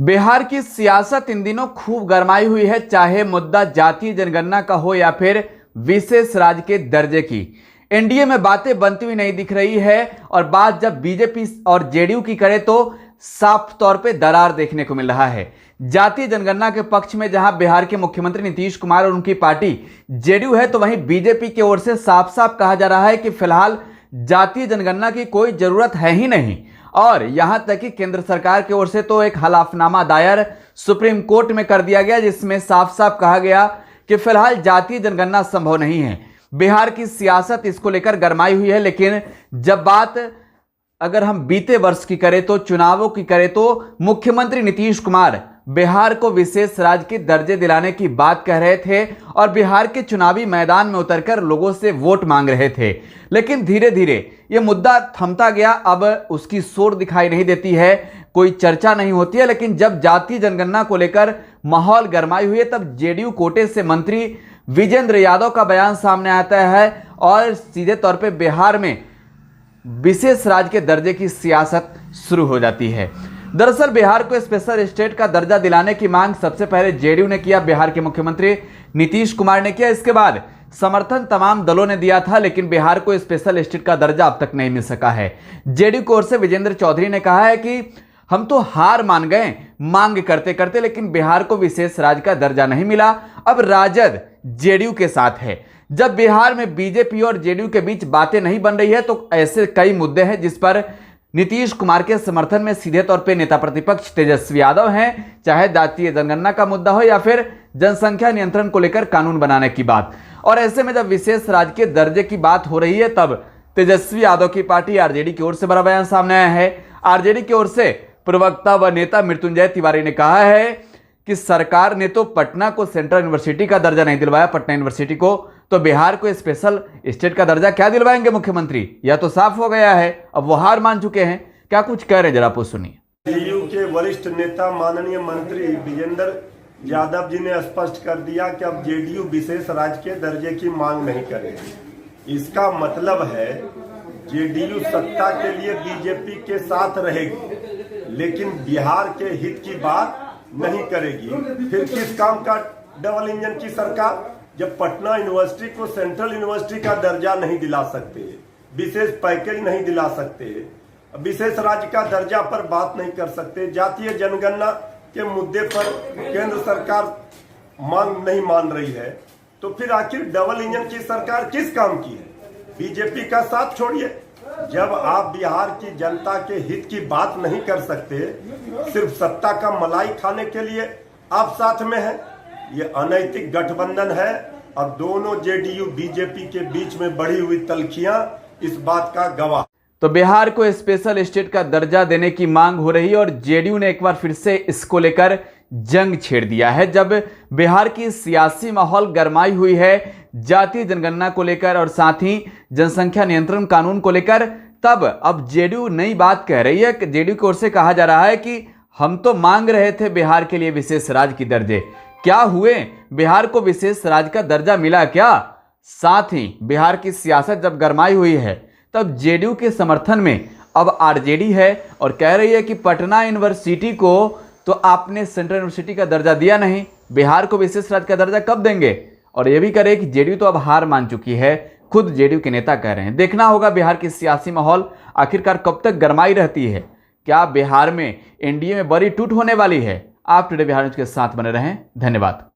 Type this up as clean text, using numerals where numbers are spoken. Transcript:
बिहार की सियासत इन दिनों खूब गरमाई हुई है, चाहे मुद्दा जातीय जनगणना का हो या फिर विशेष राज्य के दर्जे की। एनडीए में बातें बनती हुई नहीं दिख रही है और बात जब बीजेपी और जेडीयू की करे तो साफ तौर पे दरार देखने को मिल रहा है। जातीय जनगणना के पक्ष में जहां बिहार के मुख्यमंत्री नीतीश कुमार और उनकी पार्टी जेडीयू है, तो वहीं बीजेपी की ओर से साफ साफ कहा जा रहा है कि फिलहाल जातीय जनगणना की कोई जरूरत है ही नहीं। और यहां तक कि केंद्र सरकार की ओर से तो एक हलफनामा दायर सुप्रीम कोर्ट में कर दिया गया, जिसमें साफ साफ कहा गया कि फिलहाल जातीय जनगणना संभव नहीं है। बिहार की सियासत इसको लेकर गरमाई हुई है, लेकिन जब बात अगर हम बीते वर्ष की करें तो चुनावों की करें तो मुख्यमंत्री नीतीश कुमार बिहार को विशेष राज्य के दर्जे दिलाने की बात कह रहे थे और बिहार के चुनावी मैदान में उतरकर लोगों से वोट मांग रहे थे। लेकिन धीरे धीरे यह मुद्दा थमता गया, अब उसकी सोर दिखाई नहीं देती है, कोई चर्चा नहीं होती है। लेकिन जब जातीय जनगणना को लेकर माहौल गरमाई हुई है, तब जेडीयू कोटे से मंत्री विजेंद्र यादव का बयान सामने आता है और सीधे तौर पर बिहार में विशेष राज्य के दर्जे की सियासत शुरू हो जाती है। दरअसल बिहार को स्पेशल स्टेट का दर्जा दिलाने की मांग सबसे पहले जेडीयू ने किया, बिहार के मुख्यमंत्री नीतीश कुमार ने किया। इसके बाद समर्थन तमाम दलों ने दिया था, लेकिन बिहार को स्पेशल स्टेट का दर्जा अब तक नहीं मिल सका है। जेडीयू की ओर से विजेंद्र चौधरी ने कहा है कि हम तो हार मान गए मांग करते करते, लेकिन बिहार को विशेष राज्य का दर्जा नहीं मिला। अब राजद जेडीयू के साथ है। जब बिहार में बीजेपी और जेडीयू के बीच बातें नहीं बन रही है, तो ऐसे कई मुद्दे हैं जिस पर नीतीश कुमार के समर्थन में सीधे तौर पे नेता प्रतिपक्ष तेजस्वी यादव हैं, चाहे जातीय जनगणना का मुद्दा हो या फिर जनसंख्या नियंत्रण को लेकर कानून बनाने की बात। और ऐसे में जब विशेष राज्य के दर्जे की बात हो रही है, तब तेजस्वी यादव की पार्टी आरजेडी की ओर से बड़ा बयान सामने आया है। आरजेडी की ओर से प्रवक्ता व नेता मृत्युंजय तिवारी ने कहा है कि सरकार ने तो पटना को सेंट्रल यूनिवर्सिटी का दर्जा नहीं दिलवाया, पटना यूनिवर्सिटी को, तो बिहार को स्पेशल स्टेट का दर्जा क्या दिलवाएंगे मुख्यमंत्री? यह तो साफ हो गया है, अब वो हार मान चुके हैं। क्या कुछ कह रहे, जरा आप सुनिए। जेडीयू के वरिष्ठ नेता माननीय मंत्री विजेंद्र यादव जी ने स्पष्ट कर दिया कि अब जेडीयू विशेष राज्य के दर्जे की मांग नहीं करेगी। इसका मतलब है जेडीयू सत्ता के लिए बीजेपी के साथ रहेगी, लेकिन बिहार के हित की बात नहीं करेगी। फिर किस काम का डबल इंजन की सरकार, जब पटना यूनिवर्सिटी को सेंट्रल यूनिवर्सिटी का दर्जा नहीं दिला सकते, विशेष पैकेज नहीं दिला सकते, विशेष राज्य का दर्जा पर बात नहीं कर सकते, जातीय जनगणना के मुद्दे पर केंद्र सरकार मांग नहीं मान रही है, तो फिर आखिर डबल इंजन की सरकार किस काम की है? बीजेपी का साथ छोड़िए। जब आप बिहार की जनता के हित की बात नहीं कर सकते, सिर्फ सत्ता का मलाई खाने के लिए आप साथ में हैं, ये अनैतिक गठबंधन है और दोनों जेडीयू बीजेपी के बीच में बढ़ी हुई तल्खियां इस बात का गवाह। तो बिहार को स्पेशल स्टेट का दर्जा देने की मांग हो रही है और जेडीयू ने एक बार फिर से इसको लेकर जंग छेड़ दिया है। जब बिहार की सियासी माहौल गरमाई हुई है जातीय जनगणना को लेकर और साथ ही जनसंख्या नियंत्रण कानून को लेकर, तब अब जेडीयू नई बात कह रही है। जेडीयू की ओर से कहा जा रहा है कि हम तो मांग रहे थे बिहार के लिए विशेष राज्य की दर्जे, क्या हुए? बिहार को विशेष राज्य का दर्जा मिला क्या? साथ ही बिहार की सियासत जब गरमाई हुई है, तब जेडीयू के समर्थन में अब आरजेडी है और कह रही है कि पटना यूनिवर्सिटी को तो आपने सेंट्रल यूनिवर्सिटी का दर्जा दिया नहीं, बिहार को विशेष राज्य का दर्जा कब देंगे? और यह भी करे कि जेडीयू तो अब हार मान चुकी है, खुद जेडीयू के नेता कह रहे हैं। देखना होगा बिहार की सियासी माहौल आखिरकार कब तक गरमाई रहती है। क्या बिहार में एनडीए में बड़ी टूट होने वाली है? आप टुडे बिहार न्यूज के साथ बने रहें। धन्यवाद।